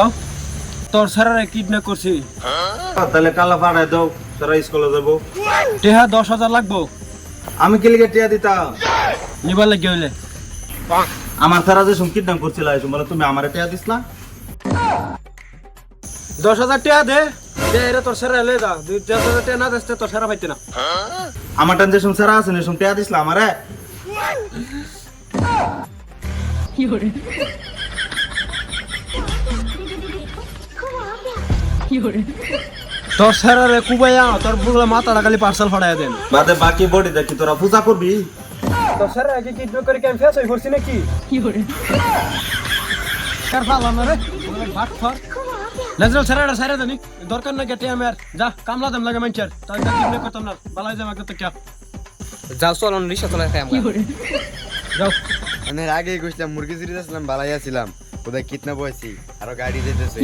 Hello তোর স্যারেরা kidnap করছি তাহলে কালা পাঠায় দাও, তারা স্কুলে যাবো। টেহা 10,000 লাগবো আমি কি লিগে টিয়া দিতাম? নিবার লাগে হইলে আমার তারা যে কিডন্যাপ করছিল বলে তুমি আমার টিয়া দিসলা। 10,000 টাকা দে দে রে তোর স্যারেরা লয়ে যা 10,000 টাকা না দিতে তোর স্যারা পাইতে না আমার টান যে সারা আছে না টিয়া দিসলা আমারে। তোর স্যারেরা কুবাইয়া তোর বুগলা মাথাটা খালি পার্সেল ফাড়াইয়া দেন বাদে বাকি বডি দেখি তোরা পূজা করবি। তোর স্যারেরা কি কিডন্যাপ করে কেন ফেস হই করছি নাকি কার ফালাম না রে ভাত ফর লেজরাল স্যারেরা স্যারে জানি দরকার না কেটে আমার যা কামলা দাম লাগে মানচার তাই কিডন্যাপ করতাম না বালাই যাম আগে তো কে যাও চল রিক্সা চলে খাই আমরা যাও আমি এর আগে গেছিলাম মুরগি চুরি যাচ্ছিলাম বালাইয়া ছিলাম কোথায় কিডন্যাপ হয়েছি আরো গাড়ি যেতেছে